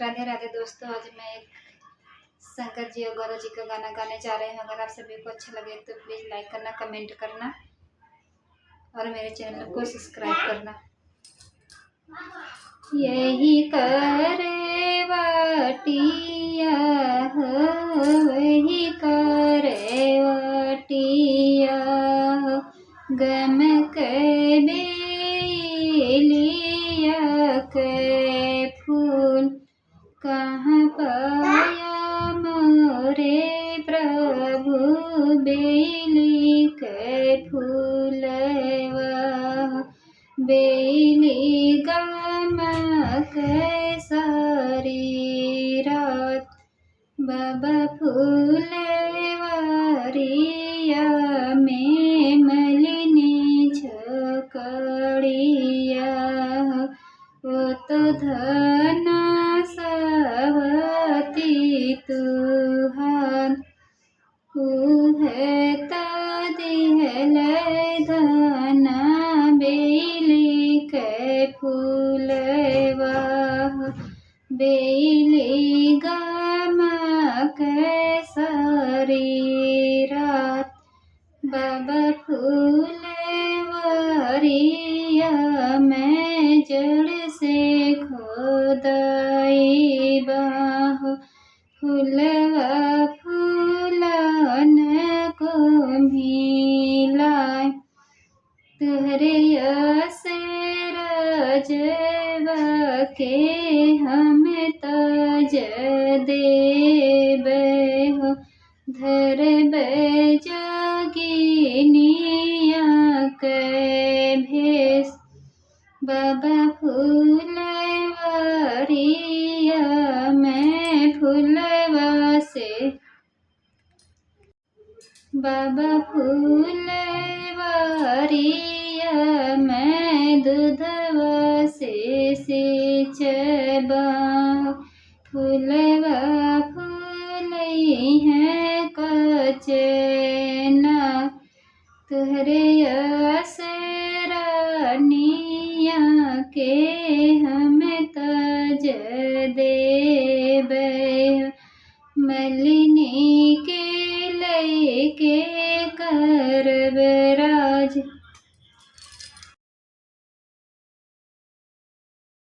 राधे राधे दोस्तों, आज मैं एक शंकर जी और गौरव जी का गाना गाने जा रही हूँ। अगर आप सभी को अच्छा लगे तो प्लीज़ लाइक करना, कमेंट करना और मेरे चैनल को सब्सक्राइब करना। यही करे वाटिया हो, वही करे वाटिया हो, गम के बेलिया के फूल कहाँ पाया मोरे प्रभु, बेली के फूलवा बेली गम के सारी रात, बाबा फूलवारिया में मलिनी छकड़िया, वो तो धना सवती तुहार, उहे दिहल धना बेली के फूलवा, बेली गम के सारी रात, बाबा फूलवारिया में जड़ से खोदाई बाहो, फूलवा फूलन को मिलाए, तुहरे से राजवा के हम ताज देबे हो, धर जागिनिया के भेष, बाबा फूलवारिया में फूलवा से, बाबा फूलवारिया में दूधवा से सींचबा, फूलवा फूलई है कचना, तुहरे रानिया के हम ताज देबे, मलिनी के लैके करब राज।